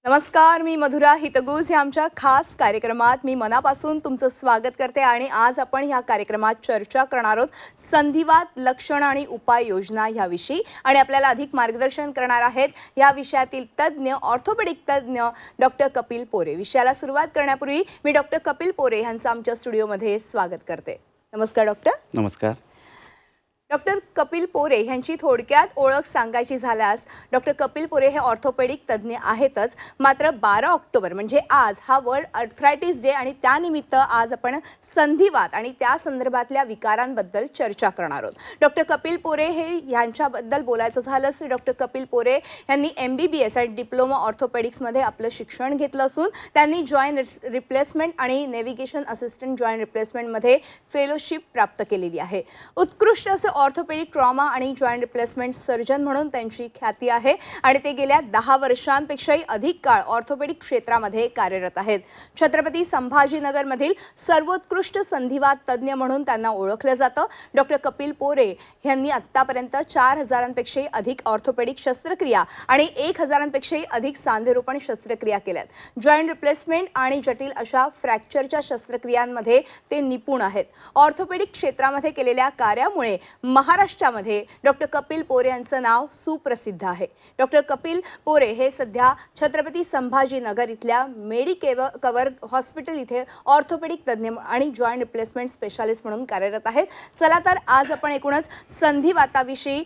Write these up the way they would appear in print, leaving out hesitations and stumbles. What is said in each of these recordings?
नमस्कार, मी मधुरा हितगुज या आमच्या खास कार्यक्रमात मी मनापासून तुमचं स्वागत करते आणि आज आपण ह्या कार्यक्रमात चर्चा करणार आहोत संधिवात लक्षण आणि उपाययोजना ह्याविषयी आणि आपल्याला अधिक मार्गदर्शन करणार आहेत या विषयातील तज्ञ ऑर्थोपेडिक तज्ञ डॉक्टर कपिल पोरे। विषयाला सुरुवात करण्यापूर्वी मी डॉक्टर कपिल पोरे यांचं आमच्या स्टुडिओमध्ये स्वागत करते। नमस्कार डॉक्टर। नमस्कार। डॉक्टर कपिल पोरे यांची थोडक्यात ओळख सांगायची झाल्यास डॉक्टर कपिल पोरे हे ऑर्थोपेडिक तज्ञ आहेतच, मात्र 12 ऑक्टोबर म्हणजे आज हा वर्ल्ड आर्थरायटिस डे आणि त्यानिमित्त आज आपण संधिवात आणि त्या संदर्भातल्या विकारांबद्दल चर्चा करणार आहोत। डॉक्टर कपिल पोरे हे यांच्याबद्दल बोलायचं झालंच डॉक्टर कपिल पोरे यांनी MBBS आणि डिप्लोमा ऑर्थोपेडिक्समध्ये आपलं शिक्षण घेतलं असून त्यांनी जॉईंट रिप्लेसमेंट आणि नेव्हिगेशन असिस्टंट जॉईंट रिप्लेसमेंटमध्ये फेलोशिप प्राप्त केलेली आहे। उत्कृष्ट असे ऑर्थोपेडिक ट्रॉमा आणि जॉईंट रिप्लेसमेंट सर्जन म्हणून त्यांची ख्याती आहे आणि ते गेल्या 10 वर्षांपेक्षाही अधिक काळ ऑर्थोपेडिक क्षेत्रामध्ये कार्यरत आहेत। छत्रपती संभाजीनगरमधील सर्वोत्कृष्ट संधिवात तज्ञ म्हणून त्यांना ओळखलं जातं। डॉक्टर कपिल पोरे यांनी आतापर्यंत 4000पेक्षाही अधिक ऑर्थोपेडिक शस्त्रक्रिया आणि 1000पेक्षाही अधिक सांधेरोपण शस्त्रक्रिया केल्यात। जॉईंट रिप्लेसमेंट आणि जटिल अशा फ्रॅक्चरच्या शस्त्रक्रियांमध्ये ते निपुण आहेत। ऑर्थोपेडिक क्षेत्रामध्ये केलेल्या कार्यामुळे महाराष्ट्रामध्ये डॉक्टर कपिल पोरे यांचं नाव सुप्रसिद्ध आहे। डॉक्टर कपिल पोरे हे सध्या छत्रपती संभाजीनगर इथल्या मेडिकवर हॉस्पिटल इथे ऑर्थोपेडिक तज्ञ आणि जॉईंट रिप्लेसमेंट स्पेशालिस्ट म्हणून कार्यरत आहेत। चला तर आज आपण एकूणच संधिवाताविषयी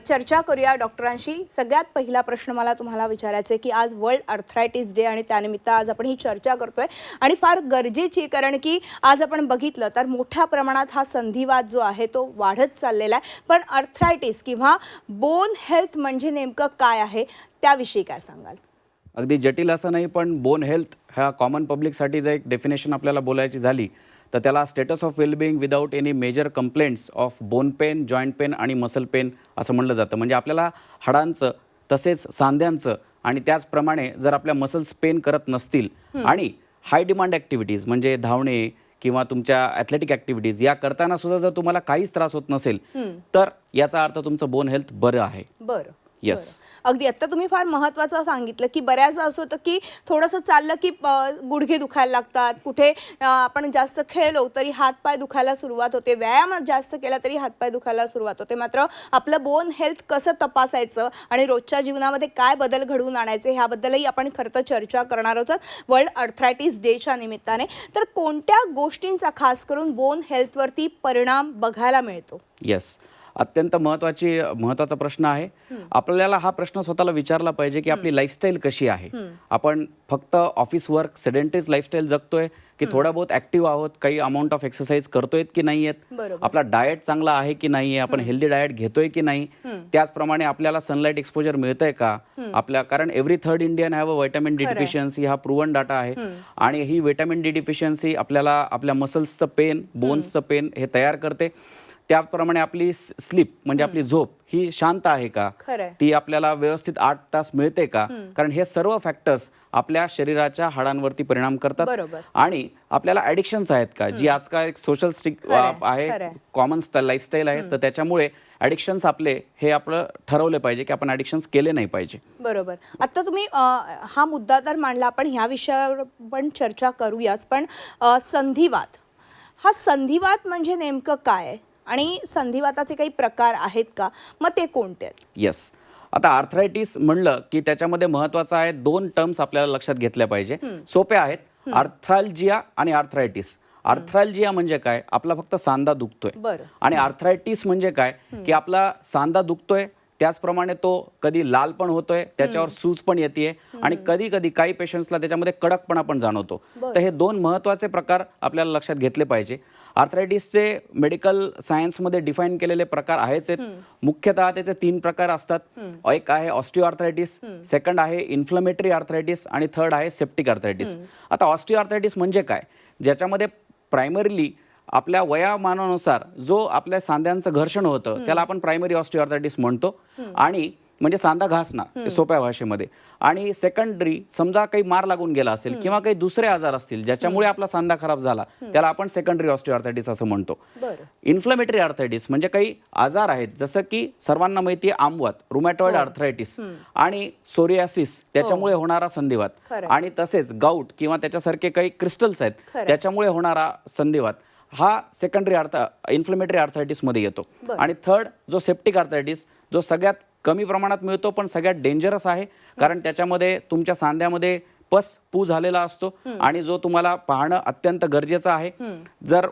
चर्चा करूया डॉक्टरांशी। सगळ्यात पहिला प्रश्न मला तुम्हाला विचारायचा आहे की आज वर्ल्ड आर्थरायटिस डे आणि त्यानिमित्त आज आपण ही चर्चा करतोय आणि फार गरजेची आहे, कारण की आज आपण बघितलं तर मोठ्या प्रमाणात हा संधिवात जो आहे तो वाढत चाललेला आहे। पण आर्थरायटिस किंवा बोन हेल्थ म्हणजे नेमकं काय आहे त्याविषयी काय सांगाल? अगदी जटिल असं नाही, पण बोन हेल्थ ह्या कॉमन पब्लिकसाठी जर एक डेफिनेशन आपल्याला बोलायची झाली तर त्याला status of wellbeing without any major complaints of bone pain, joint pain आणि मसल पेन असं म्हणलं जातं। म्हणजे आपल्याला हाडांचं तसेच सांध्यांचं आणि त्याचप्रमाणे जर आपल्या मसल्स पेन करत नसतील आणि हाय डिमांड ॲक्टिव्हिटीज म्हणजे धावणे किंवा तुमच्या ॲथलेटिक ॲक्टिव्हिटीज या करताना सुद्धा जर तुम्हाला काहीच त्रास होत नसेल तर याचा अर्थ तुमचं बोन हेल्थ बरं आहे। बरं, येस। अगदी आता तुम्ही फार महत्त्वाचं सांगितलं की बऱ्याचदा असं होतं की थोडंसं चाललं की गुडघे दुखायला लागतात, कुठे आपण जास्त खेळलो तरी हातपाय दुखायला सुरुवात होते, व्यायाम जास्त केला तरी हातपाय दुखायला सुरुवात होते। मात्र आपलं बोन हेल्थ कसं तपासायचं आणि रोजच्या जीवनामध्ये काय बदल घडवून आणायचे ह्याबद्दलही आपण खरं तर चर्चा करणार आहोत वर्ल्ड आर्थरायटिस डेच्या निमित्ताने। तर कोणत्या गोष्टींचा खास करून बोन हेल्थवरती परिणाम बघायला मिळतो? येस, अत्यंत महत्त्वाचा प्रश्न आहे। आपल्याला हा प्रश्न स्वतःला विचारला पाहिजे की आपली लाईफस्टाईल कशी आहे। आपण फक्त ऑफिस वर्क सेडेंटरीज लाईफस्टाईल जगतोय की थोडा बहुत ॲक्टिव्ह आहोत, काही अमाऊंट ऑफ एक्सरसाइज करतोय की नाही आहेत, आपला डाएट चांगला आहे की नाही आहे, आपण हेल्दी डाएट घेतोय की नाही, त्याचप्रमाणे आपल्याला सनलाईट एक्सपोजर मिळतंय का आपल्या, कारण every third Indian have a vitamin D deficiency हा प्रूव्हन डाटा आहे आणि ही व्हिटॅमिन डी डिफिशियन्सी आपल्याला आपल्या मसल्सचं पेन, बोन्सचं पेन हे तयार करते। त्याप्रमाणे आपली स्लीप म्हणजे आपली झोप ही शांत आहे का, ती आपल्याला व्यवस्थित 8 तास मिळते का, कारण हे सर्व फॅक्टर्स आपल्या शरीराच्या हाडांवरती परिणाम करतात। आणि आपल्याला ॲडिक्शन्स आहेत का, जी आजकाल एक सोशल स्टिक आहे, कॉमन लाईफस्टाईल आहे, तर त्याच्यामुळे ॲडिक्शन्स आपले हे आपलं ठरवले पाहिजे की आपण ॲडिक्शन्स केले नाही पाहिजे। बरोबर। आता तुम्ही हा मुद्दा तर मांडला, आपण ह्या विषयावर पण चर्चा करूयाच, पण संधिवात हा संधिवात म्हणजे नेमकं काय आणि संधिवाताचे काही प्रकार आहेत का, मग ते कोणते आहेत? येस, आता आर्थरायटिस म्हणलं की त्याच्यामध्ये महत्त्वाचं आहे 2 टर्म्स आपल्याला लक्षात घेतल्या पाहिजे, सोपे आहेत, आर्थ्राल्जिया आणि आर्थरायटिस। आर्थ्राल्जिया म्हणजे काय, आपला फक्त सांधा दुखतोय, आणि आर्थरायटिस म्हणजे काय की आपला सांधा दुखतोय त्याचप्रमाणे तो कधी लाल पण होतोय, त्याच्यावर सूज पण येते आणि कधी कधी काही पेशंट्सला त्याच्यामध्ये कडकपणा पण जाणवतो। तर हे 2 महत्त्वाचे प्रकार आपल्याला लक्षात घेतले पाहिजे। आर्थरायटिसचे मेडिकल सायन्समध्ये डिफाईन केलेले प्रकार आहेच आहेत। मुख्यतः त्याचे 3 प्रकार असतात, एक आहे ऑस्टिओआर्थरायटिस, सेकंड आहे इन्फ्लमेटरी आर्थरायटिस आणि थर्ड आहे सेप्टिक आर्थरायटिस। आता ऑस्टिओआर्थरायटिस म्हणजे काय, ज्याच्यामध्ये प्रायमरीली आपल्या वयामानानुसार जो आपल्या सांध्यांचं घर्षण होतं त्याला आपण प्रायमरी ऑस्टिओआर्थरायटिस म्हणतो, आणि म्हणजे सांधा घासणं सोप्या भाषेमध्ये. आणि सेकंडरी समजा काही मार लागून गेला असेल किंवा काही दुसरे आजार असतील ज्याच्यामुळे आपला सांधा खराब झाला, त्याला आपण सेकंडरी ऑस्टिओआर्थरायटिस असं म्हणतो. इन्फ्लेमेटरी आर्थरायटिस म्हणजे काही आजार आहेत, जसं की सर्वांना माहिती आहे आमवात, रुमॅटॉइड आर्थरायटिस आणि सोरियासिस त्याच्यामुळे होणारा संधिवात, आणि तसेच गाऊट किंवा त्याच्यासारखे काही क्रिस्टल्स आहेत त्याच्यामुळे होणारा संधिवात, हा सेकंडरी इन्फ्लेमेटरी आर्थरायटिस मध्ये येतो. आणि थर्ड जो सेप्टिक आर्थरायटिस, जो सगळ्यात कमी प्रमाणात मिळतो पण सगळ्यात डेंजरस आहे, कारण त्याच्यामध्ये तुमच्या सांध्यामध्ये पस पू झालेला असतो आणि जो तुम्हाला पाहणं अत्यंत गरजेचं आहे. जर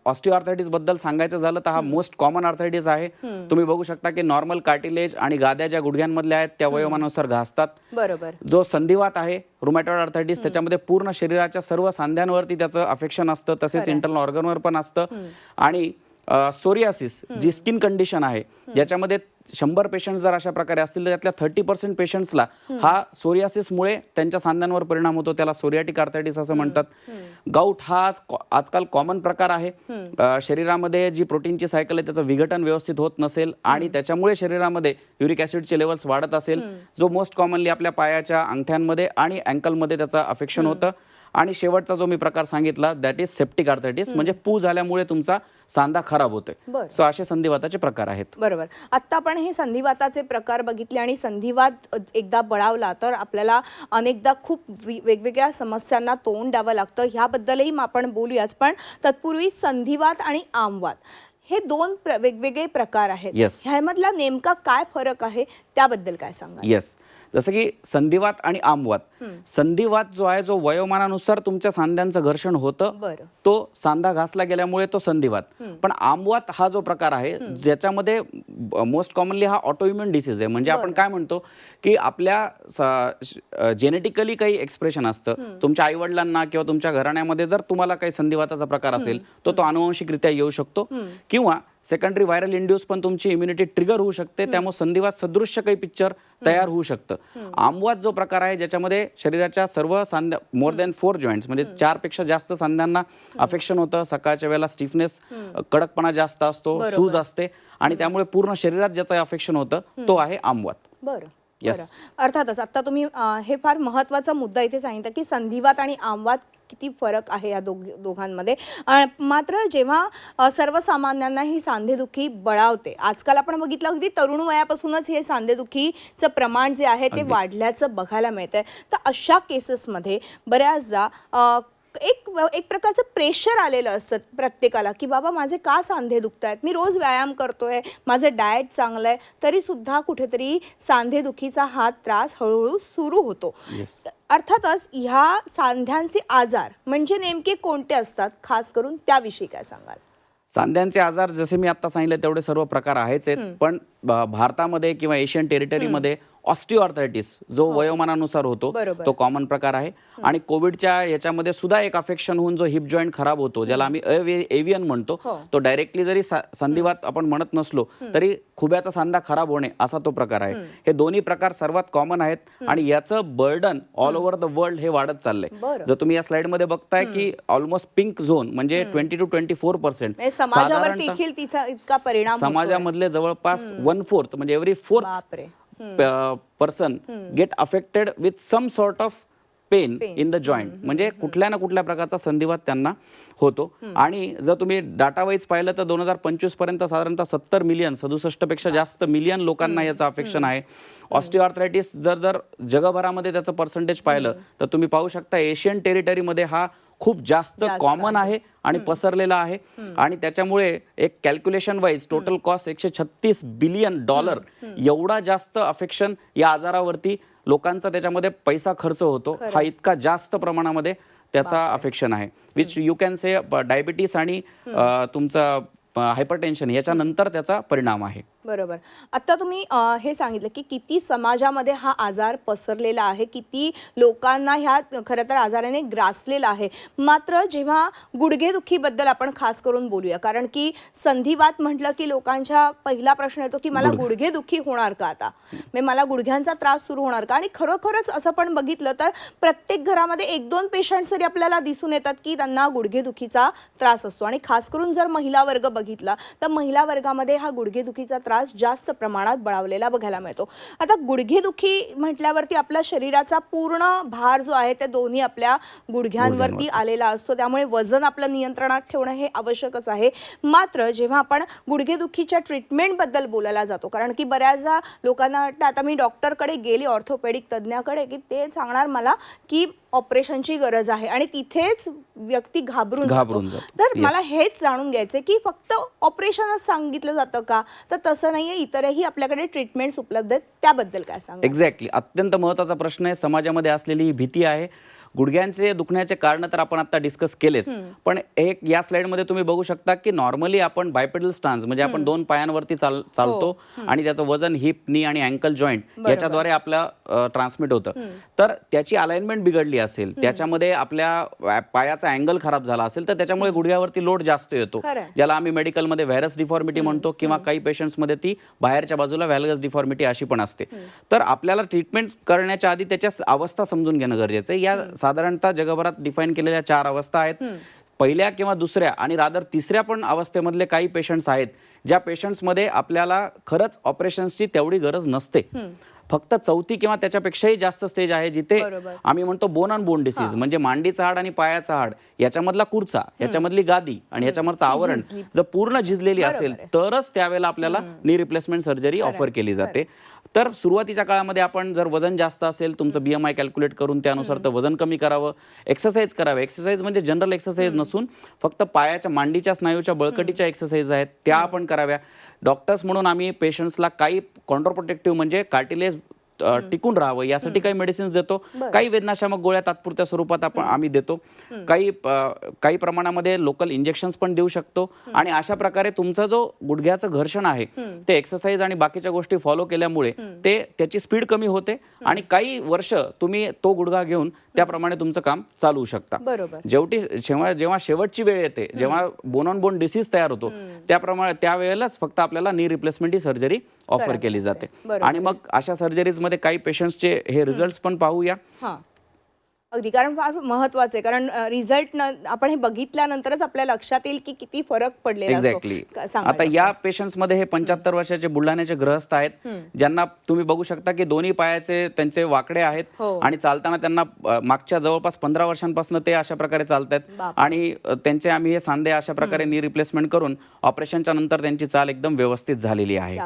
ऑस्टिओआर्थरायटिस बद्दल सांगायचं झालं तर हा मोस्ट कॉमन आर्थरायटिस आहे. तुम्ही बघू शकता की नॉर्मल कार्टिलेज आणि गाद्या ज्या गुडघ्यांमधल्या आहेत त्या वयोमानानुसार घासतात. बरोबर. जो संधिवात आहे रुमॅटॉइड आर्थरायटिस, त्याच्यामध्ये पूर्ण शरीराच्या सर्व सांध्यांवरती त्याचं अफेक्शन असतं, तसेच इंटरनल ऑर्गनवर पण असतं. आणि सोरियासिस जी स्किन कंडिशन आहे, ज्याच्यामध्ये 100 पेशंट जर अशा प्रकारे असतील तर त्यातल्या 30% पेशंट्सला हा सोरियासिसमुळे त्यांच्या सांध्यांवर परिणाम होतो, त्याला सोरियाटिक आर्थरायटिस असं म्हणतात. गाऊट हा आजकाल कॉमन प्रकार आहे. शरीरामध्ये जी प्रोटीनची सायकल आहे त्याचं विघटन व्यवस्थित होत नसेल आणि त्याच्यामुळे शरीरामध्ये युरिक ॲसिडचे लेवल्स वाढत असेल, जो मोस्ट कॉमनली आपल्या पायाच्या अंगठ्यांमध्ये आणि अँकलमध्ये त्याचं अफेक्शन होतं. आणि शेवटचा जो मी प्रकार सांगितला दॅट इज सेप्टिक आर्थरायटिस, म्हणजे पू झाल्यामुळे तुमचा सांधा खराब होतोय. सो असे संधिवाताचे प्रकार आहेत. बरोबर. आता आपण हे संधिवाताचे प्रकार बघितले आणि संधिवात एकदा बळावला तर आपल्याला अनेकदा खूप वेगवेगळ्या समस्यांना तोंड द्यावं लागतं. ह्याबद्दलही आपण बोलूयाच, पण तत्पूर्वी संधिवात आणि आमवात हे दोन वेगवेगळे प्रकार आहेत. ह्यामधला नेमका काय फरक आहे त्याबद्दल काय सांगा? येस, जसं की संधिवात आणि आमवात. संधिवात जो आहे, जो वयोमानानुसार तुमच्या सांध्यांचं घर्षण होतं, तो सांधा घासला गेल्यामुळे तो संधिवात. पण आमवात हा जो प्रकार आहे ज्याच्यामध्ये मोस्ट कॉमनली हा ऑटोइम्युन डिसीज आहे. म्हणजे आपण काय म्हणतो की आपल्या जेनेटिकली काही एक्सप्रेशन असतं, तुमच्या आईवडिलांना किंवा तुमच्या घराण्यामध्ये जर तुम्हाला काही संधिवाताचा प्रकार असेल तो अनुवांशिकरित्या येऊ शकतो, किंवा सेकंडरी व्हायरल इंड्यूस पण तुमची इम्युनिटी ट्रिगर होऊ शकते, त्यामुळे संधिवात सदृश्य काही पिक्चर तयार होऊ शकतं. आमवात जो प्रकार आहे ज्याच्यामध्ये शरीराच्या सर्व सांध्या, मोर दॅन 4 जॉईंट्स म्हणजे 4 पेक्षा जास्त सांध्यांना अफेक्शन होतं. सकाळच्या वेळेला स्टिफनेस, कडकपणा जास्त असतो, सूज असते आणि त्यामुळे पूर्ण शरीरात ज्याचं अफेक्शन होतं तो आहे आमवात. बरं. अर्थातच आता तुम्ही हे फार महत्त्वाचा मुद्दा इथे सांगितला की संधिवात आणि आमवात किती फरक आहे या दोघांमध्ये. मात्र जेव्हा सर्वसामान्यांना ही सांधेदुखी बळावते, आजकाल आपण बघितलं अगदी तरुण वयापासूनच हे सांधेदुखीचं प्रमाण जे आहे ते वाढल्याचं बघायला मिळतंय. तर अशा केसेसमध्ये बऱ्याचदा एक प्रकारचं प्रेशर आलेलं असतं प्रत्येकाला की बाबा माझे का सांधे दुखत आहेत, मी रोज व्यायाम करतोय, माझं डाएट चांगलं आहे, तरी सुद्धा कुठेतरी सांधेदुखीचा हा त्रास हळूहळू सुरू होतो. अर्थातच ह्या सांध्यांचे आजार म्हणजे नेमके कोणते असतात, खास करून त्याविषयी काय सांगाल? सांध्यांचे आजार जसे मी आता सांगितले तेवढे सर्व प्रकार आहेच आहेत, पण भारतामध्ये किंवा एशियन टेरिटरीमध्ये ऑस्टिओआर्थरायटिस जो वयोमानानुसार होतो तो कॉमन प्रकार आहे. आणि कोविडच्या याच्यामध्ये सुद्धा एक अफेक्शन होऊन जो हिप जॉईंट खराब होतो, ज्याला आम्ही एव्हियन म्हणतो, तो डायरेक्टली जरी संधिवात आपण म्हणत नसलो तरी खुब्याचा सांधा खराब होणे असा तो प्रकार आहे. हे दोन्ही प्रकार सर्वात कॉमन आहेत आणि याचं burden all over the world हे वाढत चाललंय. जर तुम्ही या स्लाइड मध्ये बघताय की ऑलमोस्ट पिंक झोन म्हणजे 20 to 24% समाजामधले जवळपास 1/4 म्हणजे every 4th person get affected with some sort of pain in the joint. म्हणजे कुठल्या ना कुठल्या प्रकारचा संधिवात त्यांना होतो. आणि जर तुम्ही डाटा वाईज पाहिलं तर 2025 पर्यंत साधारणतः 70 मिलियन 67 पेक्षा जास्त मिलियन लोकांना याचं अफेक्शन आहे. ऑस्टिओआर्थरायटिस जर जगभरामध्ये त्याचं पर्सेंटेज पाहिलं तर तुम्ही पाहू शकता एशियन टेरिटरीमध्ये हा खूप जास्त कॉमन आहे आणि पसरलेला आहे. आणि त्याच्यामुळे एक calculation wise total cost $136 billion एवढा जास्त अफेक्शन या आजारावरती लोकांचा त्याच्यामध्ये पैसा खर्च होतो. हा इतका जास्त प्रमाणामध्ये त्याचा अफेक्शन आहे, which you can say diabetes आणि तुमचा हायपरटेन्शन याच्यानंतर त्याचा परिणाम आहे. बरोबर. आता तुम्ही हे सांगितलं की किती समाजामध्ये हा आजार पसरलेला आहे, किती लोकांना ह्या खरं तर आजाराने ग्रासलेला आहे. मात्र जेव्हा गुडघेदुखीबद्दल आपण खास करून बोलूया, कारण की संधिवात म्हटलं की लोकांच्या पहिला प्रश्न येतो की मला गुडघेदुखी होणार का, आता मला गुडघ्यांचा त्रास सुरू होणार का. आणि खरोखरच असं पण बघितलं तर प्रत्येक घरामध्ये 1-2 पेशंट तरी आपल्याला दिसून येतात की त्यांना गुडघेदुखीचा त्रास असतो. आणि खास करून जर महिला वर्ग बघितला तर महिला वर्गामध्ये हा गुडघेदुखीचा त्रास जास्त प्रमाणात बळावलेला बघायला मिळतो. आता गुडघेदुखी म्हटल्यावरती आपला शरीराचा पूर्ण भार जो आहे ते दोन्ही आपल्या गुडघ्यांवरती आलेला असतो, त्यामुळे वजन आपलं नियंत्रणात ठेवणं हे आवश्यकच आहे. मात्र जेव्हा आपण गुडघेदुखीच्या ट्रीटमेंटबद्दल बोलायला जातो, कारण की बऱ्याचदा लोकांना वाटतं आता मी डॉक्टरकडे गेली, ऑर्थोपेडिक तज्ज्ञाकडे, की ते सांगणार मला की ऑपरेशनची गरज आहे आणि तिथेच व्यक्ती घाबरून जातो. तर मला हेच जाणून घ्यायचं की फक्त ऑपरेशनच सांगितलं जातं का, तर तसं नाहीये, इतरही आपल्याकडे ट्रीटमेंट्स उपलब्ध आहेत, त्याबद्दल काय सांगा? एक्झॅक्टली, अत्यंत महत्त्वाचा प्रश्न आहे. समाजामध्ये असलेली ही भीती आहे. गुडघ्यांचे दुखण्याचे कारण तर आपण आता डिस्कस केलेच, पण एक या स्लाइडमध्ये तुम्ही बघू शकता की नॉर्मली आपण बायपेडल स्टान्स म्हणजे आपण दोन पायांवरती चालतो आणि त्याचं वजन हिप, नी आणि अँकल जॉईंट याच्याद्वारे आपला ट्रान्समिट होतं. तर त्याची अलाइनमेंट बिघडली असेल, त्याच्यामध्ये आपल्या पायाचा अँगल खराब झाला असेल, तर त्याच्यामुळे गुडघ्यावरती लोड जास्त येतो, ज्याला आम्ही मेडिकलमध्ये व्हॅरस डिफॉर्मिटी म्हणतो, किंवा काही पेशंट्समध्ये ती बाहेरच्या बाजूला व्हॅलगस डिफॉर्मिटी अशी पण असते. तर आपल्याला ट्रीटमेंट करण्याच्या आधी त्याच्या अवस्था समजून घेणं गरजेचं आहे. या साधारणतः जगभरात डिफाईन केलेल्या 4 अवस्था आहेत. पहिल्या किंवा दुसऱ्या आणि रादर तिसऱ्या पण अवस्थेमधले काही पेशंट्स आहेत, ज्या पेशंट्समध्ये आपल्याला खरंच ऑपरेशन्सची तेवढी गरज नसते. फक्त चौथी किंवा त्याच्यापेक्षाही जास्त स्टेज आहे, जिथे आम्ही म्हणतो बोन ऑन बोन डिसीज, म्हणजे मांडीचं हाड आणि पायाचं हाड याच्यामधला कुर्चा, याच्यामधली गादी आणि याच्यामधचं आवरण जर पूर्ण झिजलेली असेल, तरच त्यावेळेला आपल्याला नी रिप्लेसमेंट सर्जरी ऑफर केली जाते. तर सुरुवातीच्या काळामध्ये आपण जर वजन जास्त असेल, तुमचं BMI कॅल्क्युलेट करून त्यानुसार तर वजन कमी करावं, एक्सरसाइज करावे. एक्सरसाइज म्हणजे जनरल एक्सरसाइज नसून फक्त पायाच्या मांडीच्या स्नायूच्या बळकटीच्या एक्सरसाइज आहेत त्या आपण कराव्या. डॉक्टर्स म्हणून आम्ही पेशंट्सला काही कॉन्ट्रोप्रोटेक्टिव्ह म्हणजे कार्टिलेज टिकून राहावं यासाठी काही मेडिसिन्स देतो. काही वेदनाशामक गोळ्या तात्पुरत्या स्वरूपात आम्ही देतो. काही प्रमाणामध्ये लोकल इंजेक्शन्स पण देऊ शकतो. आणि अशा प्रकारे तुमचा जो गुडघ्याचं घर्षण आहे ते एक्सरसाइज आणि बाकीच्या गोष्टी फॉलो केल्यामुळे त्याची स्पीड कमी होते आणि काही वर्ष तुम्ही तो गुडघा घेऊन त्याप्रमाणे तुमचं काम चालवू शकता. जेव्हा शेवटची वेळ येते, जेव्हा बोन ऑन बोन डिसीज तयार होतो, त्यावेळेलाच फक्त आपल्याला नी रिप्लेसमेंट ही सर्जरी ऑफर केली जाते. आणि मग अशा सर्जरीज मध्ये काही पेशंट्सचे हे रिझल्ट्स पण पाहूया. अगदी, कारण फार महत्वाचं आहे, कारण रिझल्ट आपण हे बघितल्यानंतरच आपल्या लक्षात येईल की किती फरक पडलेला असतो. एक्झॅक्टली. आता या पेशंट्स मध्ये हे 75 वर्षाचे बुलढाण्याचे गृहस्थ आहेत, ज्यांना तुम्ही बघू शकता की दोन्ही पायाचे त्यांचे वाकडे आहेत आणि चालताना त्यांना मागच्या जवळपास 15 वर्षांपासून ते अशा प्रकारे चालतात आणि त्यांचे आम्ही हे सांधे अशा प्रकारे नी रिप्लेसमेंट करून ऑपरेशनच्या नंतर त्यांची चाल एकदम व्यवस्थित झालेली आहे.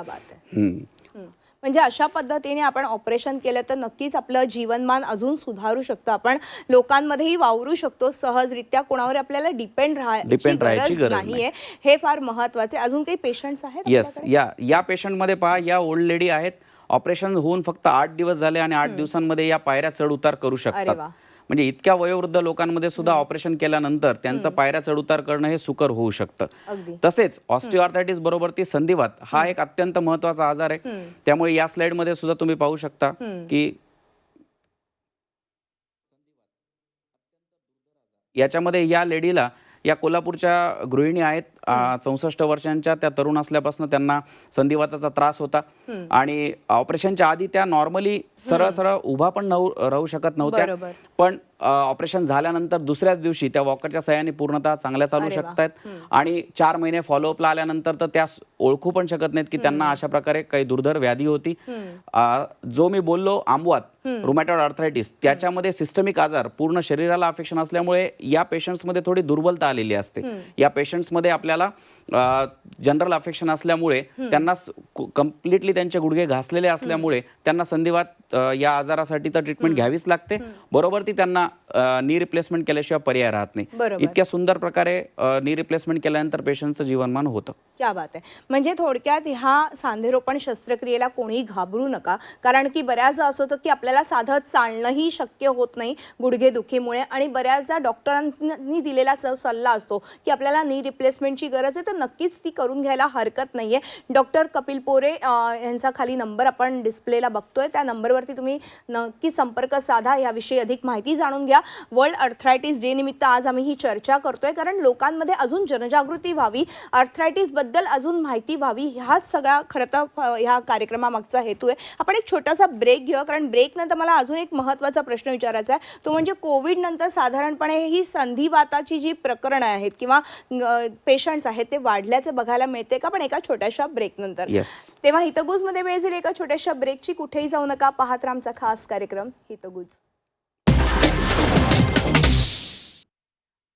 म्हणजे अशा पद्धतीने आपण ऑपरेशन केलं तर नक्कीच आपलं जीवनमान अजून सुधारू शकतो, आपण लोकांमध्येही वावरू शकतो सहजरित्या, कोणावर आपल्याला डिपेंड राहायची गरज नाहीये. हे फार महत्वाचे. अजून काही पेशंट्स आहेत? येस, या पेशंटमध्ये पहा, या ओल्ड लेडी आहेत. ऑपरेशन होऊन फक्त 8 दिवस झाले आणि 8 दिवसांमध्ये या पायऱ्या चढ उतार करू शकतात. म्हणजे इतक्या वयोवृद्ध लोकांमध्ये सुद्धा ऑपरेशन केल्यानंतर त्यांचं पायऱ्या चढउतार करणं हे सुकर होऊ शकतं. तसेच ऑस्टिओआर्थरायटिस बरोबर ती संधिवात हा एक अत्यंत महत्वाचा आजार आहे. त्यामुळे या स्लाइड मध्ये सुद्धा तुम्ही पाहू शकता की याच्यामध्ये या लेडीला, या कोल्हापूरच्या गृहिणी आहेत, 64 वर्षांच्या, त्या तरुण असल्यापासून त्यांना संधिवाताचा त्रास होता आणि ऑपरेशनच्या आधी त्या नॉर्मली सरळ सरळ उभा पण राहू शकत नव्हत्या, पण ऑपरेशन झाल्यानंतर दुसऱ्याच दिवशी त्या वॉकरच्या सहाय्याने पूर्णतः चांगल्या चालू शकतात आणि 4 महिने फॉलोअपला आल्यानंतर तर त्या ओळखू पण शकत नाहीत की त्यांना अशा प्रकारे काही दुर्धर व्याधी होती. जो मी बोललो आंबवात, रुमॅटॉइड आर्थरायटिस, त्याच्यामध्ये सिस्टमिक आजार, पूर्ण शरीराला अफेक्शन असल्यामुळे या पेशंट्समध्ये थोडी दुर्बलता आलेली असते. या पेशंट्समध्ये आपल्याला जनरल अफेक्शन असल्यामुळे त्यांना कम्प्लिटली त्यांचे गुडघे घासलेले असल्यामुळे त्यांना संधिवात या आजारासाठी तर ट्रीटमेंट घ्यावीच लागते. बरोबर ती त्यांना नी रिप्लेसमेंट केल्याशिवाय पर्याय राहत नाही. इतक्या सुंदर प्रकारे नी रिप्लेसमेंट केल्यानंतर पेशंटचं जीवनमान होतं. क्या बात आहे. म्हणजे थोडक्यात ह्या सांधेरोपण शस्त्रक्रियेला कोणीही घाबरू नका, कारण की बऱ्याचदा असं होतं की आपल्याला साधं चालणंही शक्य होत नाही गुडघेदुखीमुळे आणि बऱ्याचदा डॉक्टरांनी दिलेला सल्ला असतो की आपल्याला नी रिप्लेसमेंटची गरज आहे, तर नक्कीच ती करून घ्यायला हरकत नाहीये. डॉक्टर कपिल पोरे यांचा खाली नंबर आपण डिस्प्लेला बघतोय, त्या नंबरवरती तुम्ही नक्की संपर्क साधा, याविषयी अधिक माहिती जाणून घ्या. वर्ल्ड आर्थरायटिस डे निमित्त आज आम्ही ही चर्चा करतोय, कारण लोकांमध्ये अजून जनजागृती व्हावी, आर्थरायटिस बद्दल अजून माहिती व्हावी, हाच सगळा खरं तर ह्या कार्यक्रमामागचा हेतू आहे. आपण एक छोटासा ब्रेक घेऊया, कारण ब्रेक नंतर मला अजून एक महत्त्वाचा प्रश्न विचारायचा आहे, तो म्हणजे कोविड नंतर साधारणपणे ही संधिवाताची जी प्रकरणं आहेत किंवा पेशंट्स आहेत ते वाढल्याचे बघायला मिळते का, पण एका छोट्याशा ब्रेक नंतर. येस. तेव्हा हितगुजमध्ये वेळ झाली एका छोट्याशा ब्रेकची. कुठेही जाऊ नका, पाहत राहा आमचा खास कार्यक्रम हितगुज.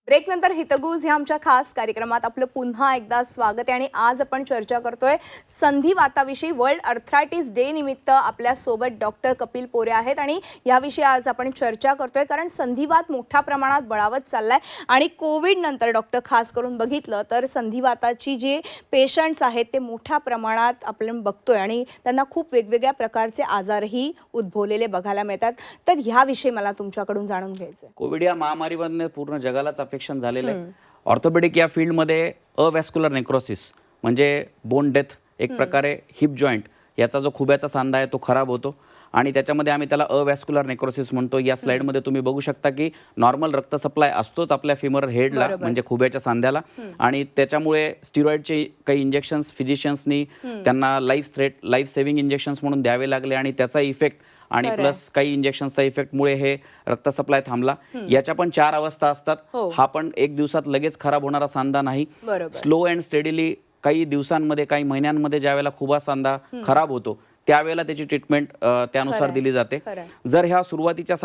ब्रेक नंतर हितगुज ह्या आमच्या खास कार्यक्रमात आपलं पुन्हा एकदा स्वागत आहे. आणि आज आपण चर्चा करतोय संधिवाताविषयी. वर्ल्ड अर्थरायटिस डे निमित्त आपल्या सोबत डॉक्टर कपिल पोरे आहेत आणि याविषयी आज आपण चर्चा करतोय, कारण संधिवात मोठ्या प्रमाणात बळावत चाललाय. आणि कोविड नंतर डॉक्टर खास करून बघितलं तर संधिवाताची जे पेशंट्स आहेत ते मोठ्या प्रमाणात आपण बघतोय आणि त्यांना खूप वेगवेगळ्या प्रकारचे आजारही उद्भवलेले बघायला मिळतात. तर ह्याविषयी मला तुमच्याकडून जाणून घ्यायचं आहे. कोविड या महामारीमधनं पूर्ण जगालाच अफेक्शन झालेलं आहे. ऑर्थोपेडिक या फील्डमध्ये अवॅस्क्युलर नेक्रोसिस म्हणजे बोन डेथ, एक प्रकारे हिप जॉईंट याचा जो खुब्याचा सांधा आहे तो खराब होतो आणि त्याच्यामध्ये आम्ही त्याला अवॅस्क्युलर नेक्रोसिस म्हणतो. या स्लाइडमध्ये तुम्ही बघू शकता की नॉर्मल रक्त सप्लाय असतोच आपल्या फिमरल हेडला म्हणजे खुब्याच्या सांध्याला, आणि त्याच्यामुळे स्टिरॉइडचे काही इंजेक्शन्स फिजिशियन्सनी त्यांना लाईफ सेव्हिंग इंजेक्शन्स म्हणून द्यावे लागले आणि त्याचा इफेक्ट आणि प्लस काही इंजेक्शनचा इफेक्टमुळे हे रक्त सप्लाय थांबला. याच्या पण 4 अवस्था असतात. हा पण एक दिवसात लगेच खराब होणारा सांधा नाही. स्लो अँड स्टेडीली काही दिवसांमध्ये काही महिन्यांमध्ये ज्यावेळेला खुबा सांधा खराब होतो त्यावेळेला त्याची ट्रीटमेंट त्यानुसार दिली जाते. जर ह्या सुरुवातीच्या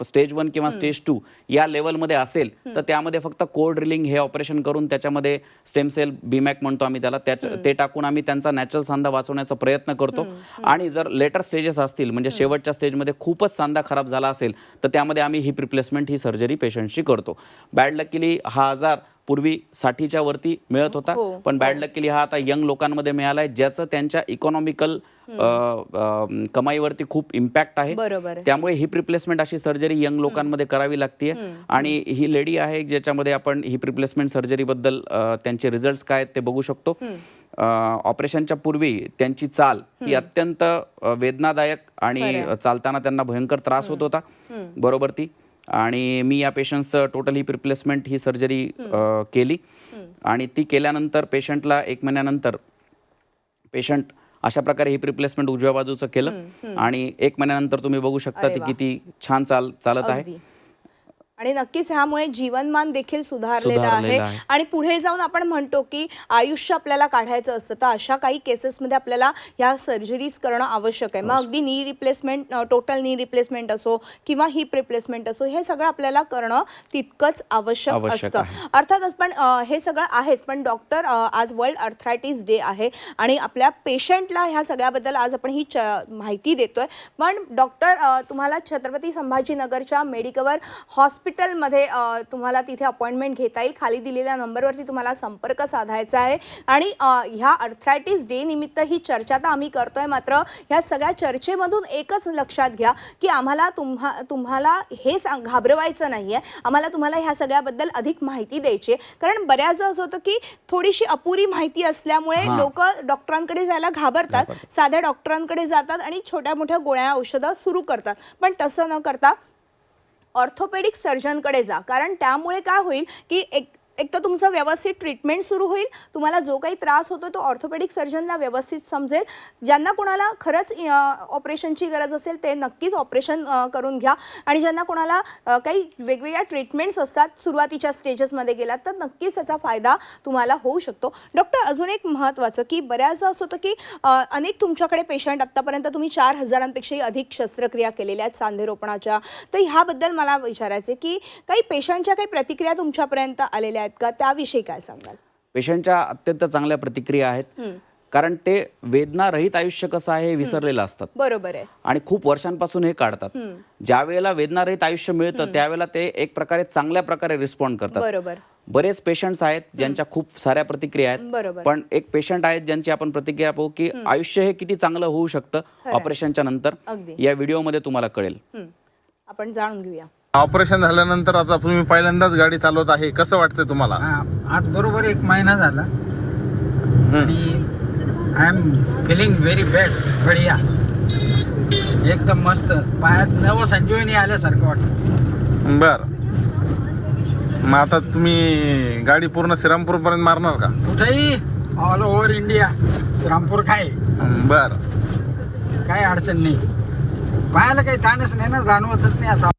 स्टेज 1 किंवा स्टेज 2 या लेवलमध्ये असेल तर त्यामध्ये फक्त कोर ड्रिलिंग हे ऑपरेशन करून त्याच्यामध्ये स्टेम सेल बीमॅक म्हणतो आम्ही त्याला, ते टाकून आम्ही त्यांचा नॅचरल सांधा वाचवण्याचा प्रयत्न करतो. आणि जर लेटर स्टेजेस असतील म्हणजे शेवटच्या स्टेजमध्ये खूपच सांधा खराब झाला असेल तर त्यामध्ये आम्ही हिप रिप्लेसमेंट ही सर्जरी पेशंटची करतो. बॅड लकीली हा आजार पूर्वी 60च्या वरती मिळत होता, पण बॅड लकीली हा आता यंग लोकांमध्ये मिळालाय, ज्याचं त्यांच्या इकॉनॉमिकल कमाईवरती खूप इम्पॅक्ट आहे. त्यामुळे हिप रिप्लेसमेंट अशी सर्जरी यंग लोकांमध्ये करावी लागते. आणि ही लेडी आहे ज्याच्यामध्ये आपण हिप रिप्लेसमेंट सर्जरी बद्दल त्यांचे रिझल्ट्स काय आहेत ते बघू शकतो. ऑपरेशनच्या पूर्वी त्यांची चाल ही अत्यंत वेदनादायक आणि चालताना त्यांना भयंकर त्रास होत होता, बरोबर ती. आणि मी या पेशंटचं टोटल हिप रिप्लेसमेंट ही सर्जरी केली आणि ती केल्यानंतर पेशंटला 1 महिन्यानंतर पेशंट अशा प्रकारे हिप रिप्लेसमेंट उजव्या बाजूचं केलं आणि 1 महिन्यानंतर तुम्ही बघू शकता ती किती छान चालत आहे. आणि नक्कीच ह्यामुळे जीवनमान देखील सुधारलेलं आहे. आणि पुढे जाऊन आपण म्हणतो की आयुष्य आपल्याला काढायचं असतं, तर अशा काही केसेसमध्ये आपल्याला ह्या सर्जरीज करणं आवश्यक आहे. मग अगदी knee replacement, total knee replacement असो किंवा हिप रिप्लेसमेंट असो, हे सगळं आपल्याला करणं तितकंच आवश्यक असतं. अर्थातच पण हे सगळं आहेच, पण डॉक्टर आज वर्ल्ड अर्थरायटिस डे आहे आणि आपल्या पेशंटला ह्या सगळ्याबद्दल आज आपण ही माहिती देतोय. पण डॉक्टर, तुम्हाला छत्रपती संभाजीनगरच्या मेडिकवर हॉस्पिटलमध्ये तुम्हाला तिथे अपॉइंटमेंट घेता येईल. खाली दिलेल्या नंबरवरती तुम्हाला संपर्क साधायचा आहे. आणि ह्या अर्थरायटिस डे निमित्त ही चर्चा तर आम्ही करतोय, मात्र ह्या सगळ्या चर्चेमधून एकच लक्षात घ्या की आम्हाला तुम्हाला हे घाबरवायचं नाही आहे, आम्हाला तुम्हाला ह्या सगळ्याबद्दल अधिक माहिती द्यायची आहे. कारण बऱ्याचदा असं होतं की थोडीशी अपुरी माहिती असल्यामुळे लोक डॉक्टरांकडे जायला घाबरतात, साध्या डॉक्टरांकडे जातात आणि छोट्या मोठ्या गोळ्या औषधं सुरू करतात. पण तसं न करता ऑर्थोपेडिक सर्जनकडे जा, कारण त्यामुळे काय होईल की एक तर तुमचं व्यवस्थित ट्रीटमेंट सुरू होईल, तुम्हाला जो काही त्रास होतो तो ऑर्थोपेडिक सर्जनला व्यवस्थित समजेल. ज्यांना कोणाला खरंच ऑपरेशनची गरज असेल ते नक्कीच ऑपरेशन करून घ्या. आणि ज्यांना कोणाला काही वेगवेगळ्या ट्रीटमेंट्स असतात सुरुवातीच्या स्टेजेसमध्ये गेलात तर नक्कीच त्याचा फायदा तुम्हाला होऊ शकतो. डॉक्टर, अजून एक महत्त्वाचं की बऱ्याचदा असं होतं की अनेक तुमच्याकडे पेशंट, आत्तापर्यंत तुम्ही 4000पेक्षाही अधिक शस्त्रक्रिया केलेल्या आहेत सांधेरोपणाच्या, तर ह्याबद्दल मला विचारायचे की काही पेशंटच्या काही प्रतिक्रिया तुमच्यापर्यंत आलेल्या आहेत का, त्याविषयी काय सांगाल? पेशंटच्या अत्यंत चांगल्या प्रतिक्रिया आहेत, कारण ते वेदनारहित आयुष्य कसं आहे हे विसरलेलं असतात. बरोबर आहे. आणि खूप वर्षांपासून हे काढतात. ज्या वेळेला वेदनारहित आयुष्य मिळतं त्यावेळेला ते एक प्रकारे चांगल्या प्रकारे रिस्पॉन्ड करतात. बरोबर. बरेच पेशंट्स आहेत ज्यांच्या खूप साऱ्या प्रतिक्रिया आहेत, पण एक पेशंट आहेत ज्यांची आपण प्रतिक्रिया पाहू की आयुष्य हे किती चांगलं होऊ शकतं ऑपरेशनच्या नंतर. या व्हिडिओमध्ये तुम्हाला कळेल. आपण जाणून घेऊया. ऑपरेशन झाल्यानंतर आता तुम्ही पहिल्यांदाच गाडी चालवत आहे, कसं वाटतंय तुम्हाला? आज बरोबर 1 महिना झाला आणि I am feeling very best, बढिया, एकदम मस्त. पायात नवसंजीवनी आल्यासारखं वाटतं. बर, मग आता तुम्ही गाडी पूर्ण श्रीरामपूर पर्यंत मारणार का? कुठेही, ऑल ओव्हर इंडिया. श्रीरामपूर काय, बर, काय अडचण नाही. पायाला काही ताणच नाही ना, जाणवतच नाही. आता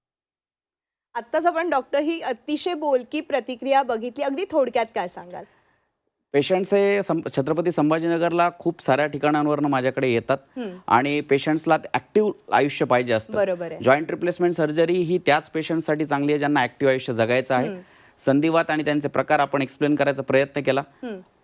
आत्ताच आपण डॉक्टर ही अतिशय बोलकी प्रतिक्रिया बघितली, अगदी थोडक्यात काय सांगाल? पेशंट्स हे छत्रपती संभाजीनगरला खूप साऱ्या ठिकाणांवरनं माझ्याकडे येतात आणि पेशंट्सला ऍक्टिव्ह आयुष्य पाहिजे असतं. बरोबर आहे. जॉईंट रिप्लेसमेंट सर्जरी ही त्याच पेशंटसाठी चांगली आहे ज्यांना ऍक्टिव्ह आयुष्य जगायचं आहे. संधिवात आणि त्यांचे प्रकार आपण एक्सप्लेन करायचा प्रयत्न केला.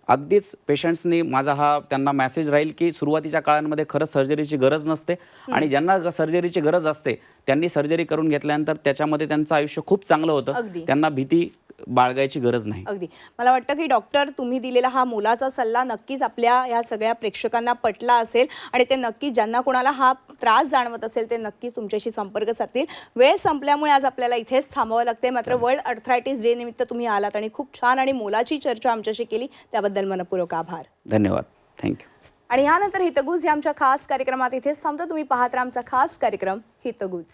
अगदीच पेशंट्सनी त्यांना मेसेज राहील की सुरुवातीच्या काळांमध्ये खरंच सर्जरीची गरज नसते आणि ज्यांना सर्जरीची गरज असते त्यांनी सर्जरी करून घेतल्यानंतर त्याच्यामध्ये त्यांचं आयुष्य खूप चांगलं होतं. अगदी. त्यांना भीती बाळगायची गरज नाही. अगदी मला वाटतं की डॉक्टर तुम्ही दिलेला हा मोलाचा सल्ला नक्कीच आपल्या या सगळ्या प्रेक्षकांना पटला असेल आणि ते नक्कीच ज्यांना कोणाला हा त्रास जाणवत असेल ते नक्कीच तुमच्याशी संपर्क साधतील. वेळ संपल्यामुळे आज आपल्याला इथेच थांबावं लागते. मात्र वर्ल्ड अर्थरायटिस डे निमित्त तुम्ही आलात आणि खूप छान आणि मोलाची चर्चा आमच्याशी केली त्याबद्दल मनपूर्वक आभार. धन्यवाद. थँक्यू. आणि यानंतर हितगुज या आमच्या खास कार्यक्रमात इथेच थांबतो. तुम्ही पाहत राहा आमचा खास कार्यक्रम हितगुज.